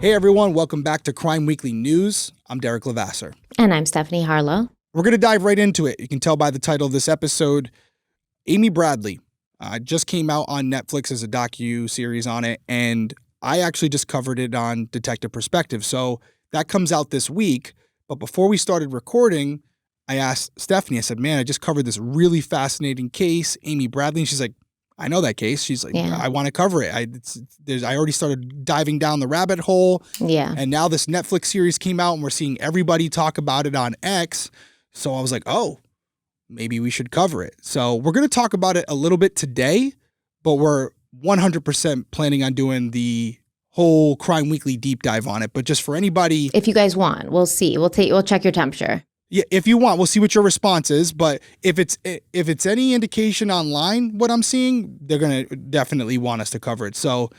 Hey everyone, welcome back to Crime Weekly News. I'm Derek Levasseur. And I'm Stephanie Harlow. We're going to dive right into it. You can tell by the title of this episode. Amy Bradley just came out on Netflix as a docu-series on it, and I actually just covered it on Detective Perspective. So that comes out this week. But before we started recording, I asked Stephanie, I said, man, I just covered this really fascinating case, Amy Bradley. And she's like, I know that case. She's like, Yeah. I want to cover it. I already started diving down the rabbit hole. Yeah. And now this Netflix series came out and we're seeing everybody talk about it on X. So I was like, oh, maybe we should cover it. So we're going to talk about it a little bit today, but we're 100% planning on doing the whole Crime Weekly deep dive on it. But just for anybody, If you guys want, we'll see. We'll check your temperature. yeah, if you want, we'll see what your response is. But if it's any indication online, what I'm seeing, they're going to definitely want us to cover it. So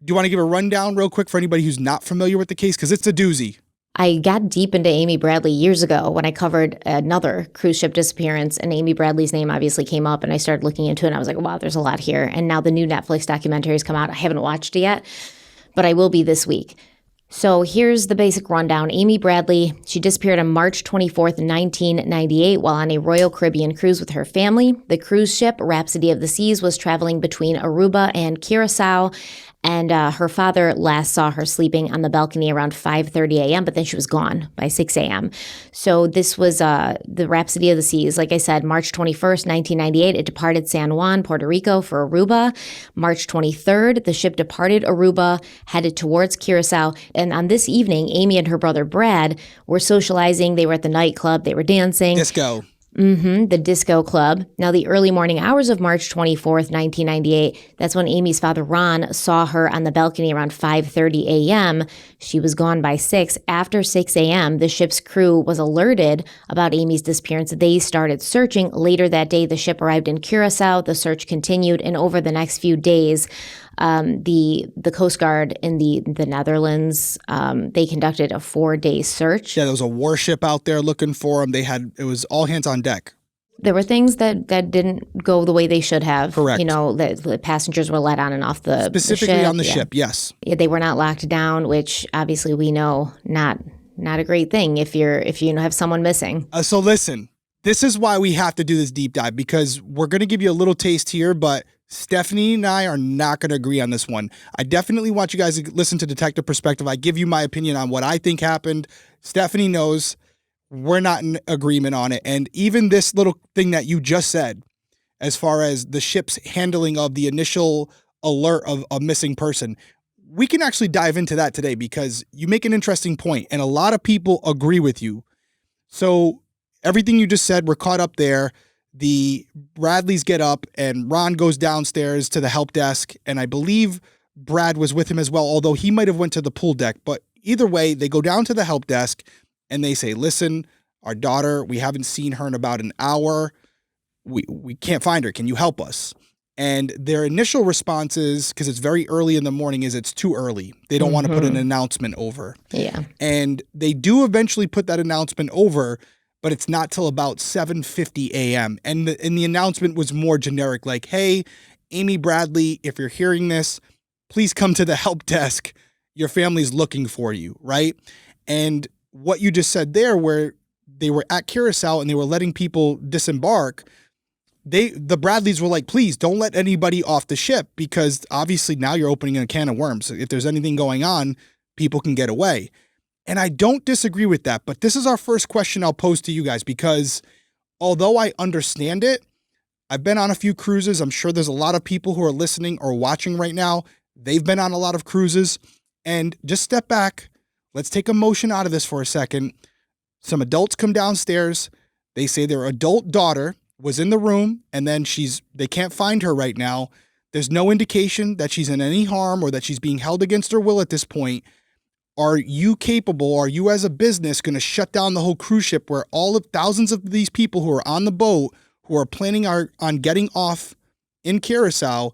do you want to give a rundown real quick for anybody who's not familiar with the case? Because it's a doozy. I got deep into Amy Bradley years ago when I covered another cruise ship disappearance, and Amy Bradley's name obviously came up, and I started looking into it, and I was like, wow, there's a lot here. And now the new Netflix documentary has come out. I haven't watched it yet, but I will be this week. So here's the basic rundown. Amy Bradley, she disappeared on March 24th, 1998 while on a Royal Caribbean cruise with her family. The cruise ship, Rhapsody of the Seas, was traveling between Aruba and Curacao. And her father last saw her sleeping on the balcony around 5:30 a.m., but then she was gone by 6 a.m. So this was the Rhapsody of the Seas. Like I said, March 21st, 1998, it departed San Juan, Puerto Rico for Aruba. March 23rd, the ship departed Aruba, headed towards Curacao. And on this evening, Amy and her brother Brad were socializing. They were at the nightclub. They were dancing. Disco. The disco club. Now, the early morning hours of March 24th, 1998, that's when Amy's father, Ron, saw her on the balcony around 5:30 a.m. She was gone by 6. After 6 a.m., the ship's crew was alerted about Amy's disappearance. They started searching. Later that day, the ship arrived in Curacao. The search continued, and over the next few days, the Coast Guard in the Netherlands, they conducted a 4-day search. Yeah, there was a warship out there looking for them. It was all hands on deck. There were things that didn't go the way they should have. Correct. You know, the passengers were let on and off the Specifically ship. on the ship, yes. Yeah, they were not locked down, which obviously we know not a great thing if you have someone missing. So listen, this is why we have to do this deep dive, because we're going to give you a little taste here, but Stephanie and I are not going to agree on this one. I definitely want you guys to listen to Detective Perspective. I give you my opinion on what I think happened. Stephanie knows we're not in agreement on it. And even this little thing that you just said, as far as the ship's handling of the initial alert of a missing person, we can actually dive into that today because you make an interesting point and a lot of people agree with you. So everything you just said, we're caught up there. The Bradleys get up and Ron goes downstairs to the help desk. And I believe Brad was with him as well, although he might have went to the pool deck. But either way, they go down to the help desk and they say, listen, our daughter, we haven't seen her in about an hour. We can't find her. Can you help us? And their initial response is, because it's very early in the morning, is it's too early. They don't want to put an announcement over. Yeah. And they do eventually put that announcement over, but it's not till about 7:50 a.m. And the announcement was more generic, like, hey, Amy Bradley, if you're hearing this, please come to the help desk. Your family's looking for you, right? And what you just said there, where they were at Curacao and they were letting people disembark, the Bradleys were like, please don't let anybody off the ship, because obviously now you're opening a can of worms. If there's anything going on, people can get away. And I don't disagree with that, but this is our first question I'll pose to you guys, because although I understand it, I've been on a few cruises. I'm sure there's a lot of people who are listening or watching right now. They've been on a lot of cruises. And just step back. Let's take emotion out of this for a second. Some adults come downstairs. They say their adult daughter was in the room, and then they can't find her right now. There's no indication that she's in any harm or that she's being held against her will at this point. Are you capable, are you as a business going to shut down the whole cruise ship where all of thousands of these people who are on the boat, who are planning on getting off in Curacao,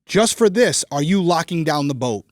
just for this, are you locking down the boat?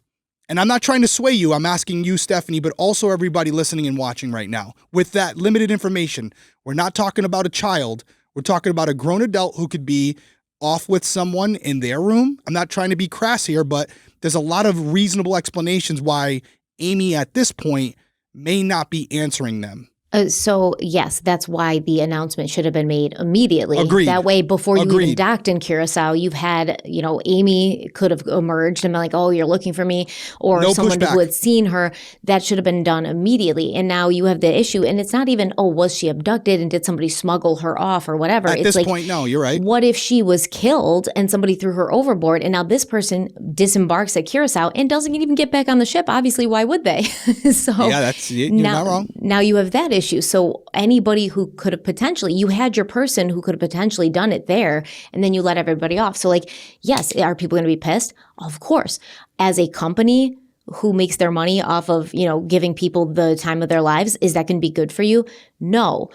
And I'm not trying to sway you. I'm asking you, Stephanie, but also everybody listening and watching right now. With that limited information, we're not talking about a child. We're talking about a grown adult who could be off with someone in their room. I'm not trying to be crass here, but there's a lot of reasonable explanations why Amy at this point may not be answering them. So, yes, that's why the announcement should have been made immediately. Agreed. That way, before you even Agreed. docked in Curacao, you've had, Amy could have emerged and been like, oh, you're looking for me, or No someone pushback. who had seen her. That should have been done immediately. And now you have the issue. And it's not even, oh, was she abducted and did somebody smuggle her off or whatever? At It's this like, point, no, you're right. what if she was killed and somebody threw her overboard, and now this person disembarks at Curacao and doesn't even get back on the ship? Obviously, why would they? So Yeah, you're not wrong. now you have that issue. So anybody who could have potentially, you had your person who could have potentially done it there, and then you let everybody off. So like, yes, are people going to be pissed? Of course. As a company who makes their money off of, giving people the time of their lives, is that going to be good for you? No.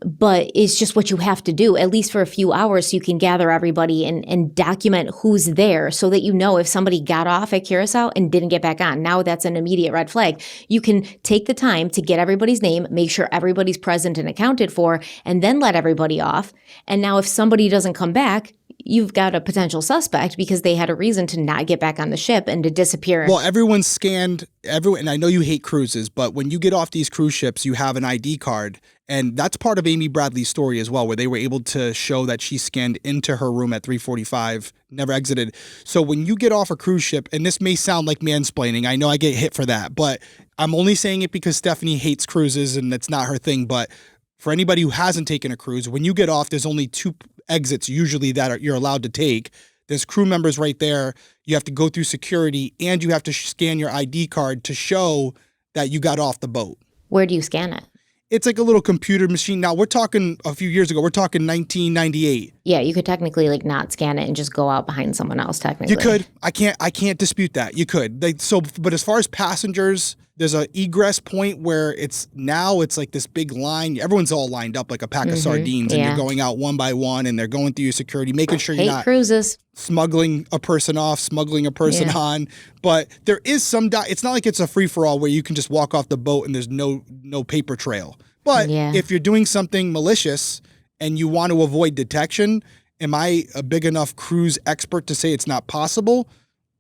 But it's just what you have to do, at least for a few hours, so you can gather everybody and document who's there, so that if somebody got off at Curacao and didn't get back on. Now that's an immediate red flag. You can take the time to get everybody's name, make sure everybody's present and accounted for, and then let everybody off. And now if somebody doesn't come back, you've got a potential suspect because they had a reason to not get back on the ship and to disappear. Well, everyone's scanned. And I know you hate cruises, but when you get off these cruise ships, you have an ID card. And that's part of Amy Bradley's story as well, where they were able to show that she scanned into her room at 3:45, never exited. So when you get off a cruise ship, and this may sound like mansplaining, I know I get hit for that, but I'm only saying it because Stephanie hates cruises and it's not her thing. But for anybody who hasn't taken a cruise, when you get off, there's only 2 exits usually that you're allowed to take. There's crew members right there. You have to go through security, and you have to scan your ID card to show that you got off the boat. Where do you scan it? It's like a little computer machine. Now, we're talking a few years ago. We're talking 1998. Yeah, you could technically not scan it and just go out behind someone else, technically. You could. I can't dispute that. You could. But as far as passengers, there's a egress point where it's like this big line. Everyone's all lined up like a pack of sardines, and you're going out one by one, and they're going through your security, making sure you're not cruises. Smuggling a person off, smuggling a person on. But there is some it's not like it's a free-for-all where you can just walk off the boat and there's no paper trail. But if you're doing something malicious and you want to avoid detection, am I a big enough cruise expert to say it's not possible?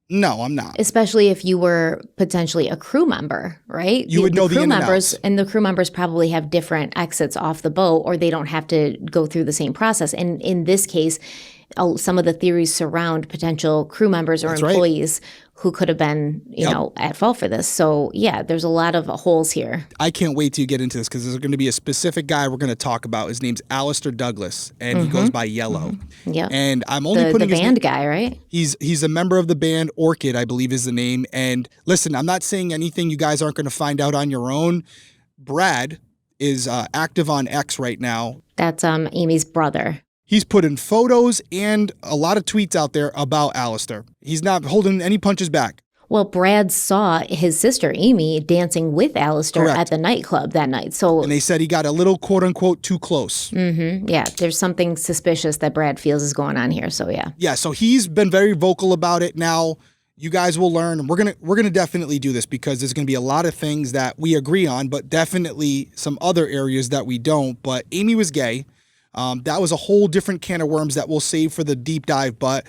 No, I'm not. Especially if you were potentially a crew member, right? You would know the crew in and members, outs. and the crew members probably have different exits off the boat, or they don't have to go through the same process. And in this case, some of the theories surround potential crew members or employees who could have been, at fault for this. So, yeah, there's a lot of holes here. I can't wait till you get into this, because there's going to be a specific guy we're going to talk about. His name's Alistair Douglas, and he goes by Yellow. Yeah. And I'm only putting the his band guy, right? He's a member of the band Orchid, I believe is the name. And listen, I'm not saying anything you guys aren't going to find out on your own. Brad is active on X right now. That's Amy's brother. He's put in photos and a lot of tweets out there about Alistair. He's not holding any punches back. Well, Brad saw his sister Amy dancing with Alistair Correct. at the nightclub that night. So, and they said he got a little quote unquote too close. Yeah, there's something suspicious that Brad feels is going on here. So yeah. Yeah, so he's been very vocal about it. Now, you guys will learn. We're gonna definitely do this, because there's gonna be a lot of things that we agree on, but definitely some other areas that we don't. But Amy was gay. That was a whole different can of worms that we'll save for the deep dive, but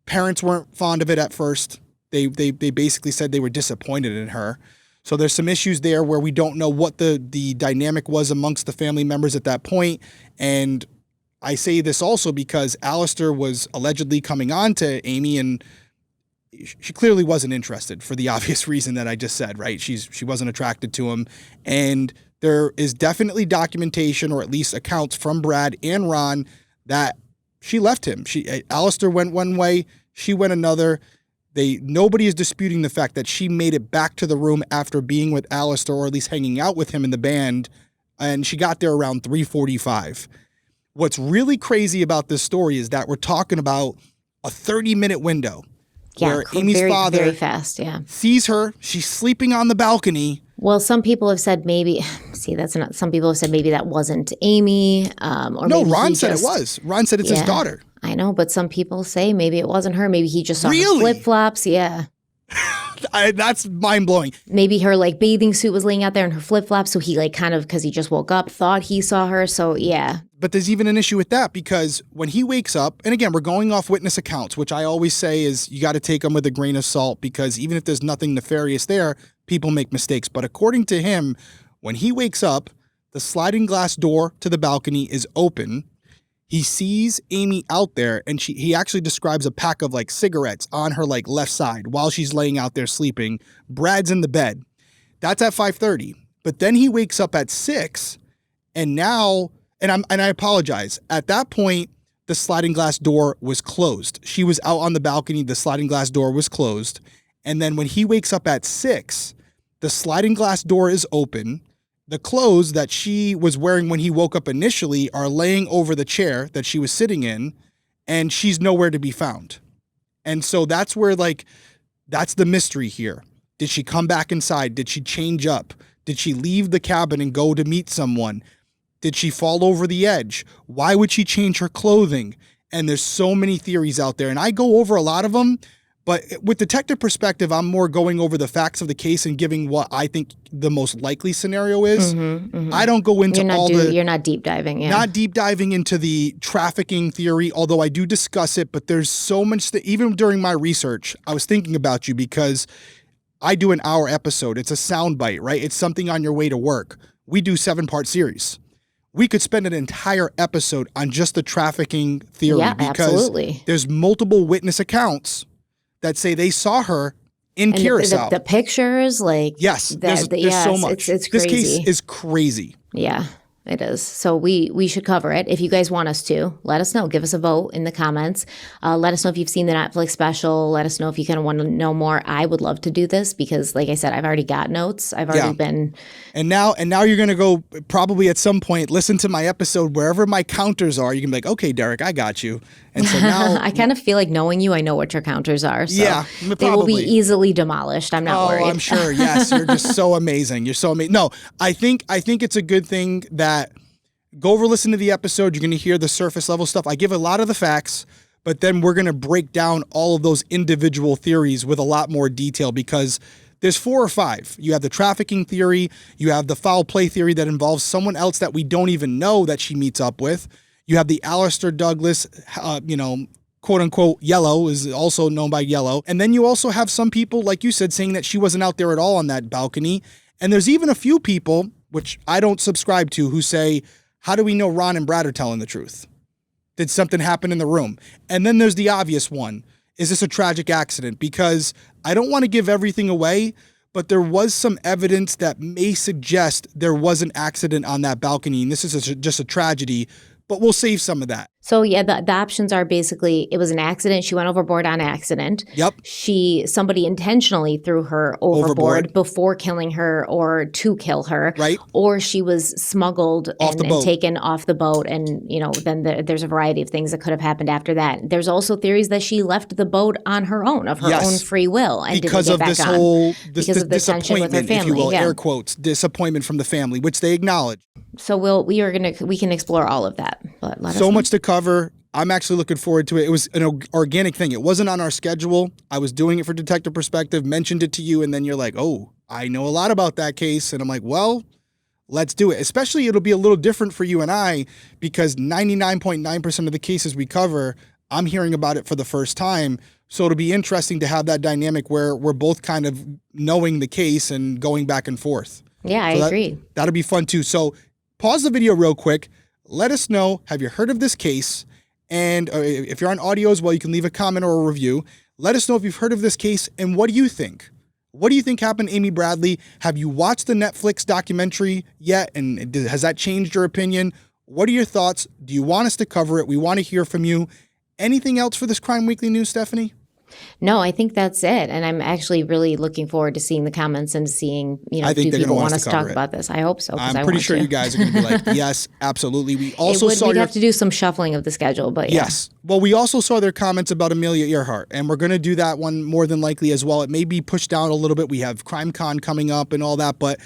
parents weren't fond of it at first. They basically said they were disappointed in her. So there's some issues there where we don't know what the dynamic was amongst the family members at that point. And I say this also because Alistair was allegedly coming on to Amy, and she clearly wasn't interested for the obvious reason that I just said, right? She wasn't attracted to him. And there is definitely documentation, or at least accounts from Brad and Ron, that she left him. Alistair went one way, she went another. Nobody is disputing the fact that she made it back to the room after being with Alistair, or at least hanging out with him in the band, and she got there around 3:45. What's really crazy about this story is that we're talking about a 30-minute window where Amy's father very fast, sees her. She's sleeping on the balcony. Well, some people have said maybe. See, that's not. Some people have said maybe that wasn't Amy. Or no, maybe Ron said it was. Ron said it's his daughter. I know, but some people say maybe it wasn't her. Maybe he just saw her flip flops. Yeah. That's mind blowing. Maybe her bathing suit was laying out there in her flip flops, so he kind of, because he just woke up, thought he saw her. So yeah. But there's even an issue with that, because when he wakes up, and again, we're going off witness accounts, which I always say is you got to take them with a grain of salt, because even if there's nothing nefarious there, People make mistakes. But according to him, when he wakes up, the sliding glass door to the balcony is open. He sees Amy out there, and he actually describes a pack of like cigarettes on her like left side while she's laying out there sleeping. Brad's in the bed. That's at 5:30. But then he wakes up at 6, and now, and I apologize. At that point, the sliding glass door was closed. She was out on the balcony. The sliding glass door was closed. And then when he wakes up at 6, the sliding glass door is open. The clothes that she was wearing when he woke up initially are laying over the chair that she was sitting in, and she's nowhere to be found. And so that's where, like, that's the mystery here. Did she come back inside? Did she change up? Did she leave the cabin and go to meet someone? Did she fall over the edge? Why would she change her clothing? And there's so many theories out there, and I go over a lot of them. But with Detective Perspective, I'm more going over the facts of the case and giving what I think the most likely scenario is. I don't go into You're not deep diving, Not deep diving into the trafficking theory, although I do discuss it. But there's so much that even during my research, I was thinking about you because I do an hour episode. It's a soundbite, right? It's something on your way to work. We do 7-part series. We could spend an entire episode on just the trafficking theory because absolutely. There's multiple witness accounts that say they saw her in Curacao. The pictures, like... Yes, there's so much. It's crazy. This case is crazy. Yeah, it is. So we should cover it. If you guys want us to, let us know. Give us a vote in the comments. Let us know if you've seen the Netflix special. Let us know if you kind of want to know more. I would love to do this because, like I said, I've already got notes. I've already been... And now you're going to go probably at some point, listen to my episode, wherever my counters are. You can be like, okay, Derek, I got you. And so now... I kind of feel like knowing you, I know what your counters are. So yeah, probably. They will be easily demolished. I'm not worried. Oh, I'm sure. Yes, you're just so amazing. You're so amazing. No, I think it's a good thing that go over, listen to the episode. You're going to hear the surface level stuff. I give a lot of the facts, but then we're going to break down all of those individual theories with a lot more detail because there's 4 or 5. You have the trafficking theory. You have the foul play theory that involves someone else that we don't even know that she meets up with. You have the Alistair Douglas, quote unquote, Yellow is also known by Yellow. And then you also have some people, like you said, saying that she wasn't out there at all on that balcony. And there's even a few people, which I don't subscribe to, who say, how do we know Ron and Brad are telling the truth? Did something happen in the room? And then there's the obvious one. Is this a tragic accident? Because I don't want to give everything away, but there was some evidence that may suggest there was an accident on that balcony. And this is just a tragedy, but we'll save some of that. So yeah, the options are basically it was an accident. She went overboard on accident. Yep. Somebody intentionally threw her overboard before killing her or to kill her. Right. Or she was smuggled and taken off the boat. And, then there's a variety of things that could have happened after that. There's also theories that she left the boat on her own, of her own free will, and because didn't get back on. Because of this tension with her family, if you will, air quotes, disappointment from the family, which they acknowledge. So we can explore all of that. But let us know. Much to cover. I'm actually looking forward to it. It was an organic thing. It wasn't on our schedule. I was doing it for Detective Perspective, mentioned it to you, and then you're like, oh, I know a lot about that case. And I'm like, well, let's do it. Especially it'll be a little different for you and I because 99.9% of the cases we cover, I'm hearing about it for the first time. So it'll be interesting to have that dynamic where we're both kind of knowing the case and going back and forth. Yeah, I agree. That'll be fun too. So pause the video real quick. Let us know, have you heard of this case? And if you're on audio as well, you can leave a comment or a review. Let us know if you've heard of this case and what do you think? What do you think happened to Amy Bradley? Have you watched the Netflix documentary yet? And has that changed your opinion? What are your thoughts? Do you want us to cover it? We want to hear from you. Anything else for this Crime Weekly news, Stephanie? No, I think that's it. And I'm actually really looking forward to seeing the comments and seeing, do people want us to talk about this? I hope so. I'm pretty sure you guys are going to be like, yes, absolutely. We also we'd have to do some shuffling of the schedule, but yeah. Yes. Well, we also saw their comments about Amelia Earhart, and we're going to do that one more than likely as well. It may be pushed down a little bit. We have CrimeCon coming up and all that, but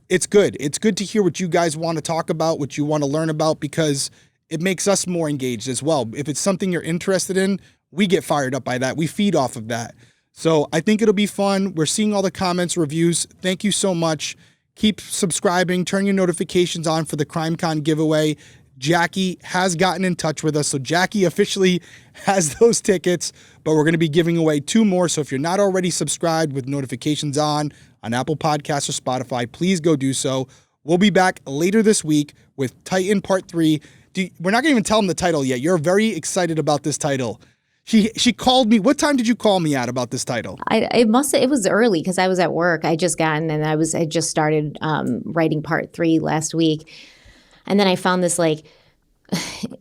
it's good. It's good to hear what you guys want to talk about, what you want to learn about, because it makes us more engaged as well. If it's something you're interested in, we get fired up by that. We feed off of that. So I think it'll be fun. We're seeing all the comments, reviews. Thank you so much. Keep subscribing. Turn your notifications on for the CrimeCon giveaway. Jackie has gotten in touch with us. So Jackie officially has those tickets, but we're going to be giving away 2 more. So if you're not already subscribed with notifications on on Apple Podcasts or Spotify, please go do so. We'll be back later this week with Titan Part 3. We're not going to even tell them the title yet. You're very excited about this title. She called me. What time did you call me at about this title? It was early because I was at work. I just started writing Part 3 last week. And then I found this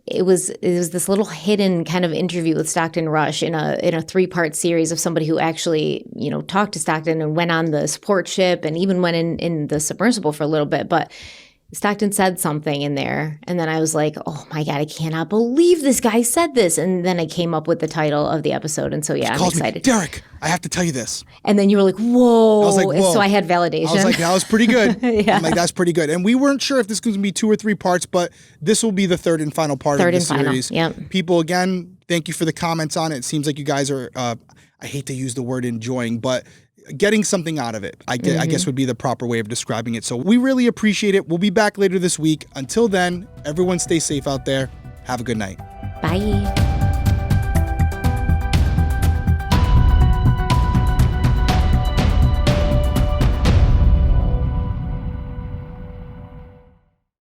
it was this little hidden kind of interview with Stockton Rush in a 3-part series of somebody who actually, talked to Stockton and went on the support ship and even went in the submersible for a little bit. But Stockton said something in there, and then I was like, oh my God, I cannot believe this guy said this. And then I came up with the title of the episode. And so, yeah, I'm excited. Derek, I have to tell you this. And then you were like, whoa. I was like, whoa. So I had validation. I was like, that was pretty good. Yeah. I'm like, that's pretty good. And we weren't sure if this was going to be 2 or 3 parts, but this will be the third and final part of the series. Yep. People, again, thank you for the comments on it. It seems like you guys are, I hate to use the word enjoying, but getting something out of it, I guess would be the proper way of describing it. So we really appreciate it. We'll be back later this week. Until then, everyone stay safe out there. Have a good night. Bye.